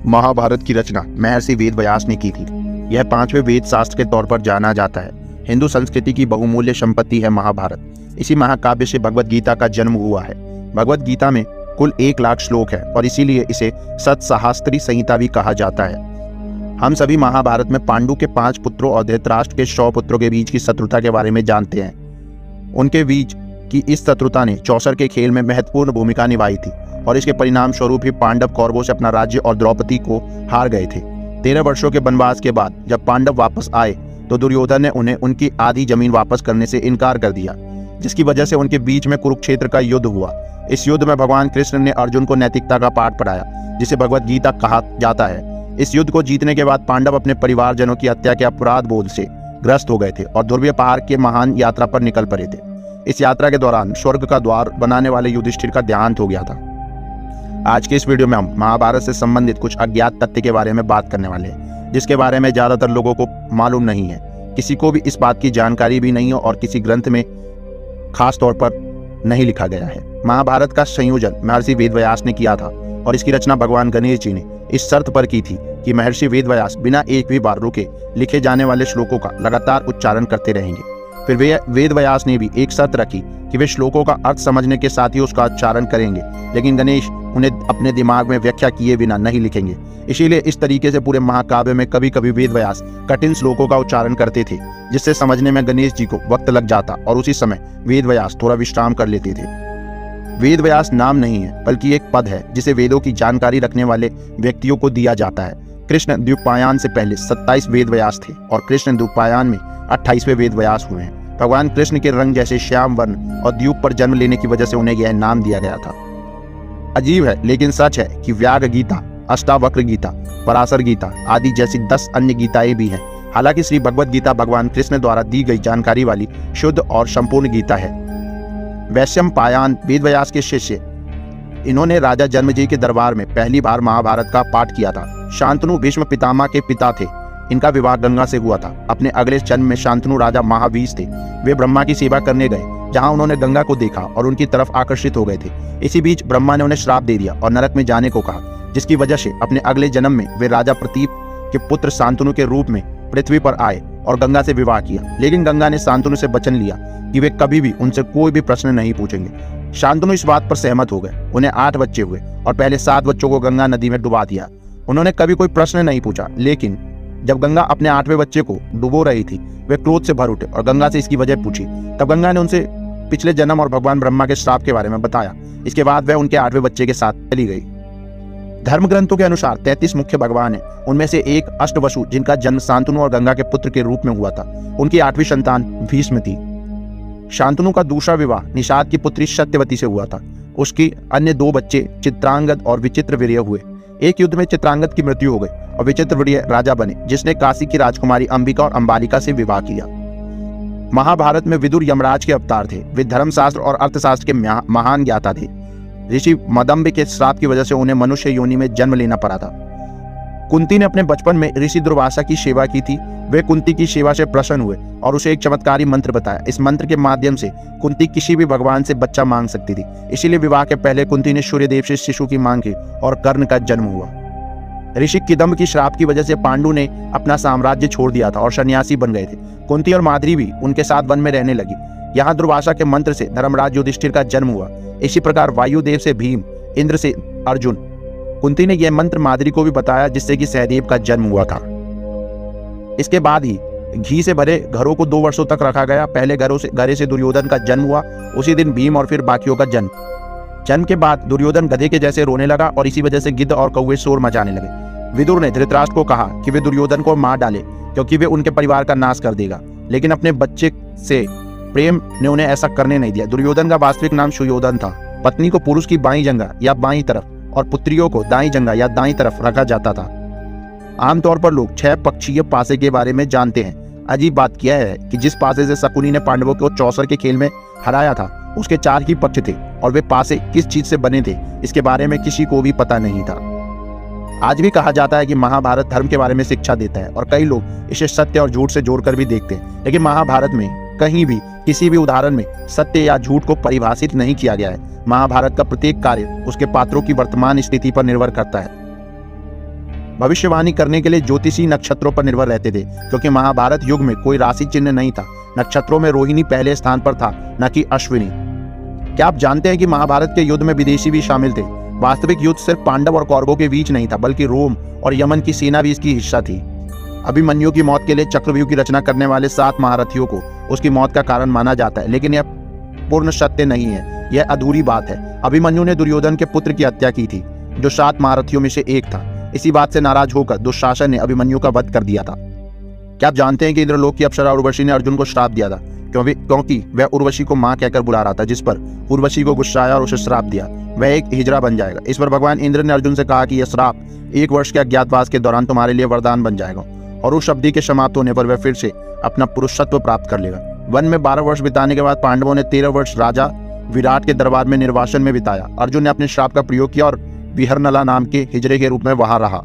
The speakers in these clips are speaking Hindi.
महाभारत की रचना महर्षि वेदव्यास ने की थी। यह 5वें वेद शास्त्र के तौर पर जाना जाता है। हिंदू संस्कृति की बहुमूल्य संपत्ति है महाभारत। इसी महाकाव्य से भगवत गीता का जन्म हुआ है। भगवत गीता में कुल 1 लाख श्लोक है और इसीलिए इसे सतसहस्त्री संहिता भी कहा जाता है। हम सभी महाभारत में पांडु के 5 पुत्रों और धृतराष्ट्र के 100 पुत्रों के बीच की शत्रुता के बारे में जानते हैं। उनके बीच की इस शत्रुता ने चौसर के खेल में महत्वपूर्ण भूमिका निभाई थी और इसके परिणाम स्वरूप ही पांडव कौरवों से अपना राज्य और द्रौपदी को हार गए थे। 13 वर्षों के वनवास के बाद जब पांडव वापस आए तो दुर्योधन ने उन्हें उनकी आधी जमीन वापस करने से इनकार कर दिया, जिसकी वजह से उनके बीच में कुरुक्षेत्र का युद्ध हुआ। इस युद्ध में भगवान कृष्ण ने अर्जुन को नैतिकता का पाठ पढ़ाया, जिसे भगवत गीता कहा जाता है। इस युद्ध को जीतने के बाद पांडव अपने परिवारजनों की हत्या के अपराध बोध से ग्रस्त हो गए थे और ध्रुवीय पहाड़ के महान यात्रा पर निकल पड़े थे। इस यात्रा के दौरान स्वर्ग का द्वार बनाने वाले युधिष्ठिर का देहांत हो गया था। आज के इस वीडियो में हम महाभारत से संबंधित कुछ अज्ञात तथ्य के बारे में बात करने वाले हैं, जिसके बारे में ज्यादातर लोगों को मालूम नहीं है। किसी को भी इस बात की जानकारी भी नहीं है और किसी ग्रंथ में खास तौर पर नहीं लिखा गया है। महाभारत का संयोजन महर्षि वेदव्यास ने किया था और इसकी रचना भगवान गणेश जी ने इस शर्त पर की थी कि महर्षि वेदव्यास बिना एक भी बार रुके लिखे जाने वाले श्लोकों का लगातार उच्चारण करते रहेंगे। फिर वेदव्यास ने भी एक शर्त रखी कि वे श्लोकों का अर्थ समझने के साथ ही उसका उच्चारण करेंगे, लेकिन गणेश उन्हें अपने दिमाग में व्याख्या किए बिना नहीं लिखेंगे। इसीलिए इस तरीके से पूरे महाकाव्य में कभी कभी वेदव्यास कठिन श्लोकों का उच्चारण करते थे, जिससे समझने में गणेश जी को वक्त लग जाता और उसी समय वेदव्यास थोड़ा विश्राम कर लेते थे। वेदव्यास नाम नहीं है, बल्कि एक पद है जिसे वेदों की जानकारी रखने वाले व्यक्तियों को दिया जाता है। कृष्ण द्विपायन से पहले 27 वेदव्यास थे और कृष्ण द्विपायन में 28वें वेदव्यास हुए हैं। भगवान कृष्ण के रंग जैसे श्याम वर्ण और द्वीप पर जन्म लेने की वजह से उन्हें यह नाम दिया गया था। अजीब है लेकिन सच है कि व्याघ गीता, अष्टावक्र गीता, पराशर गीता आदि जैसी 10 अन्य गीताएं भी हैं। हालांकि श्री भगवत गीता भगवान कृष्ण द्वारा दी गई जानकारी वाली शुद्ध और संपूर्ण गीता है। वैशंपायन वेदव्यास के शिष्य, इन्होंने राजा जन्मेजय के दरबार में पहली बार महाभारत का पाठ किया था। शांतनु भीष्म पितामह के पिता थे। इनका विवाह गंगा से हुआ था। अपने अगले जन्म में शांतनु राजा महावीर थे। वे ब्रह्मा की सेवा करने गए, जहां उन्होंने गंगा को देखा और उनकी तरफ आकर्षित हो गए थे। इसी बीच ब्रह्मा ने उन्हें श्राप दे दिया और नरक में जाने को कहा, जिसकी वजह से अपने अगले जन्म में वे राजा प्रतीप के पुत्र शांतनु के रूप में पृथ्वी पर आए और गंगा से विवाह किया। लेकिन गंगा ने शांतनु से वचन लिया कि वे कभी भी उनसे कोई भी प्रश्न नहीं पूछेंगे। शांतनु इस बात पर सहमत हो गए। उन्हें 8 बच्चे हुए और पहले 7 बच्चों को गंगा नदी में डुबा दिया। उन्होंने कभी कोई प्रश्न नहीं पूछा, लेकिन जब गंगा अपने 8वें बच्चे को डुबो रही थी, वे क्रोध से भर उठे और गंगा से इसकी वजह पूछी। तब गंगा ने उनसे पिछले जन्म और भगवान ब्रह्मा के श्राप के बारे में बताया। इसके बाद वह उनके 8वें बच्चे के साथ चली गई। धर्म ग्रंथों के अनुसार 33 मुख्य भगवान हैं। उनमें से एक अष्टवसु, जिनका जन्म शांतनु और गंगा के पुत्र के रूप में हुआ था, उनकी 8वीं संतान भीष्म थी। शांतनु का दूसरा विवाह निषाद की पुत्री सत्यवती से हुआ था। उसकी अन्य 2 बच्चे चित्रांगद और विचित्रवीर्य हुए। एक युद्ध में चित्रांगद की मृत्यु हो गई और विचित्रवीर्य राजा बने, जिसने काशी की राजकुमारी अंबिका और अंबालिका से विवाह किया। महाभारत में विदुर यमराज के अवतार थे। वे धर्मशास्त्र और अर्थशास्त्र के महान ज्ञाता थे। ऋषि मदम्ब के श्राप की वजह से उन्हें मनुष्य योनि में जन्म लेना पड़ा था। कुंती ने अपने बचपन में ऋषि दुर्वासा की सेवा की थी। वे कुंती की सेवा से प्रसन्न हुए और उसे एक चमत्कारी मंत्र बताया। इस मंत्र के माध्यम से कुंती किसी भी भगवान से बच्चा मांग सकती थी। इसीलिए विवाह के पहले कुंती ने सूर्यदेव से शिशु की मांग की और कर्ण का जन्म हुआ। ऋषि किदम्ब की श्राप की वजह से पांडु ने अपना साम्राज्य छोड़ दिया था और सन्यासी बन गए थे। कुंती और माद्री भी उनके साथ वन में रहने लगी। यहाँ दुर्वासा के मंत्र से धर्मराज युधिष्ठिर का जन्म हुआ। इसी प्रकार वायुदेव से भीम, इंद्र से अर्जुन। कुंती ने यह मंत्र माद्री को भी बताया, जिससे कि सहदेव का जन्म हुआ था। इसके बाद ही घी से भरे घरों को 2 वर्षों तक रखा गया। पहले घरे से दुर्योधन का जन्म हुआ, उसी दिन भीम और फिर बाकियों का जन्म के बाद दुर्योधन गधे के जैसे रोने लगा और इसी वजह से गिद्ध और कौवे शोर मचाने लगे। विदुर ने धृतराष्ट्र को कहा कि वे दुर्योधन को मार डाले, क्योंकि वे उनके परिवार का नाश कर देगा। लेकिन अपने बच्चे से प्रेम ने उन्हें ऐसा करने नहीं दिया। दुर्योधन का वास्तविक नाम सुयोधन था। पत्नी को पुरुष की बाईं जंघा या बाईं तरफ और पुत्रियों को दाईं जंघा या दाईं तरफ रखा जाता था। आमतौर पर लोग 6 पक्षीय पासे के बारे में जानते हैं। अजीब बात यह है कि जिस पासे से शकुनी ने पांडवों को चौसर के खेल में हराया था, उसके 4 ही पक्ष थे और वे पासे किस चीज से बने थे, इसके बारे में किसी को भी पता नहीं था। आज भी कहा जाता है कि महाभारत धर्म के बारे में शिक्षा देता है और कई लोग इसे सत्य और झूठ से जोड़कर भी देखते हैं। लेकिन महाभारत में कहीं भी किसी भी उदाहरण में सत्य या झूठ को परिभाषित नहीं किया गया है। महाभारत का प्रत्येक कार्य उसके पात्रों की वर्तमान स्थिति पर निर्भर करता है। भविष्यवाणी करने के लिए ज्योतिषी नक्षत्रों पर निर्भर रहते थे, क्योंकि महाभारत युग में कोई राशि चिन्ह नहीं था। नक्षत्रों में रोहिणी पहले स्थान पर था, न कि अश्विनी। क्या आप जानते हैं कि महाभारत के युद्ध में विदेशी भी शामिल थे? वास्तविक युद्ध सिर्फ पांडव और कौरवों के बीच नहीं था, बल्कि रोम और यमन की सेना भी इसकी हिस्सा थी। अभिमन्यु की मौत के लिए चक्रव्यूह की रचना करने वाले 7 महारथियों को उसकी मौत का कारण माना जाता है, लेकिन यह पूर्ण सत्य नहीं है, यह अधूरी बात है। अभिमन्यु ने दुर्योधन के पुत्र की हत्या की थी, जो 7 महारथियों में से एक था। इसी बात से नाराज होकर दुशासन ने अभिमन्यु का वध कर दिया था। क्या आप जानते हैं कि इंद्रलोक की अप्सरा उर्वशी ने अर्जुन को श्राप दिया था, क्योंकि वह उर्वशी को मां कहकर बुला रहा था, जिस पर उर्वशी को गुस्सा आया और उसे श्राप दिया, वह एक हिजड़ा बन जाएगा। इस पर भगवान इंद्र ने अर्जुन से कहा कि यह श्राप 1 वर्ष के अज्ञातवास के दौरान तुम्हारे लिए वरदान बन जाएगा, और उस अवधि के समाप्त होने पर वह फिर से अपना पुरुषत्व प्राप्त कर लेगा। वन में 12 वर्ष बिताने के बाद पांडवों ने 13 वर्ष राजा विराट के दरबार में निर्वासन में बिताया। अर्जुन ने अपने श्राप का प्रयोग किया और विहरनला नाम के हिजड़े के रूप में वहां रहा।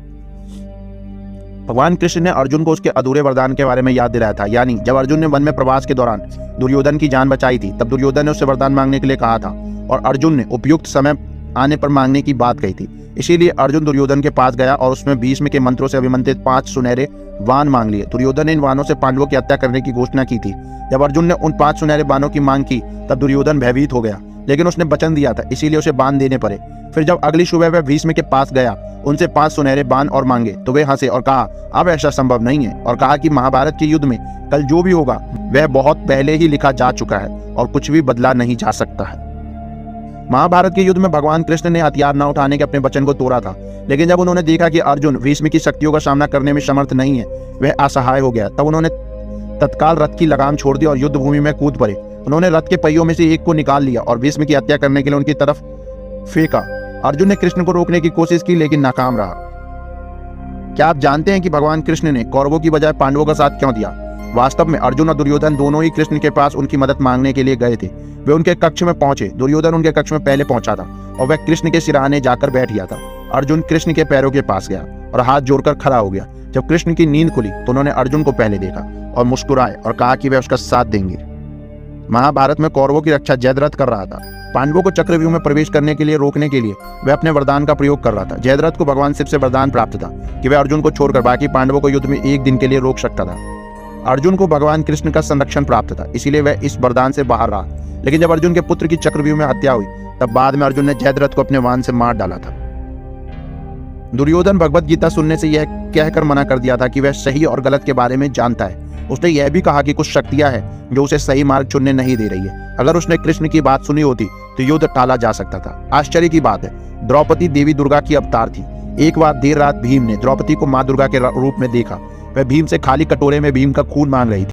भगवान कृष्ण ने अर्जुन को उसके अधूरे वरदान के बारे में याद दिलाया था। यानी जब अर्जुन ने वन में प्रवास के दौरान दुर्योधन की जान बचाई थी, तब दुर्योधन ने उससे वरदान मांगने के लिए कहा था, और अर्जुन ने उपयुक्त समय आने पर मांगने की बात कही थी। इसीलिए अर्जुन दुर्योधन के पास गया और उसमें भीष्म के मंत्रों से अभिमंत्रित 5 सुनहरे बाण मांग लिए। दुर्योधन ने इन बाणों से पांडवों की हत्या करने की घोषणा की थी। जब अर्जुन ने उन 5 सुनहरे बाणों की मांग की, तब दुर्योधन भयभीत हो गया, लेकिन उसने वचन दिया था, इसीलिए उसे बाण देने पड़े। फिर जब अगली सुबह वह भीष्म के पास गया, उनसे 5 सुनहरे बाण और मांगे, तो वे हंसे और कहा अब ऐसा संभव नहीं है, और कहा कि महाभारत के युद्ध में कल जो भी होगा वह बहुत पहले ही लिखा जा चुका है और कुछ भी बदला नहीं जा सकता है। महाभारत के युद्ध में भगवान कृष्ण ने हथियार न उठाने के अपने वचन को तोड़ा था, लेकिन जब उन्होंने देखा कि अर्जुन भीष्म की शक्तियों का सामना करने में समर्थ नहीं है, वह असहाय हो गया, तब उन्होंने तत्काल रथ की लगाम छोड़ दी और युद्ध भूमि में कूद पड़े। उन्होंने रथ के पहियों में से एक को निकाल लिया और भीष्म की हत्या करने के लिए उनकी तरफ फेंका। अर्जुन ने कृष्ण को रोकने की कोशिश की, लेकिन नाकाम रहा। क्या आप जानते हैं कि भगवान कृष्ण ने कौरवों की बजाय पांडवों का साथ क्यों दिया? वास्तव में अर्जुन और दुर्योधन दोनों ही कृष्ण के पास उनकी मदद मांगने के लिए गए थे। वे उनके कक्ष में पहुंचे। दुर्योधन उनके कक्ष में पहले पहुंचा था और वह कृष्ण के सिरहाने जाकर बैठ गया था। अर्जुन कृष्ण के पैरों के पास गया और हाथ जोड़कर खड़ा हो गया। जब कृष्ण की नींद खुली तो उन्होंने अर्जुन को पहले देखा और मुस्कुराए और कहा कि वे उसका साथ देंगे। महाभारत में कौरवों की रक्षा जयद्रथ कर रहा था। पांडवों को चक्रव्यूह में प्रवेश करने के लिए रोकने के लिए वह अपने वरदान का प्रयोग कर रहा था। जयद्रथ को भगवान शिव से वरदान प्राप्त था कि वह अर्जुन को छोड़कर बाकी पांडवों को युद्ध में 1 दिन के लिए रोक सकता था। अर्जुन को भगवान कृष्ण का संरक्षण प्राप्त था, इसीलिए वह इस वरदान से बाहर रहा। लेकिन जब अर्जुन के पुत्र की चक्रव्यूह में हत्या हुई, तब बाद में अर्जुन ने जयद्रथ को अपने वाहन से मार डाला था। दुर्योधन भगवत गीता सुनने से यह कहकर मना कर दिया था कि वह सही और गलत के बारे में जानता है। उसने यह भी कहा कि कुछ शक्तियां हैं जो उसे सही मार्ग चुनने नहीं दे रही है। अगर उसने कृष्ण की बात सुनी होती तो युद्ध टाला जा सकता था। आश्चर्य की बात है, द्रौपदी देवी दुर्गा की अवतार थी। एक बार देर रात भीम ने द्रौपदी को माँ दुर्गा के रूप में देखा। वह भीम से खाली कटोरे में भीम का खून मांग रही थी।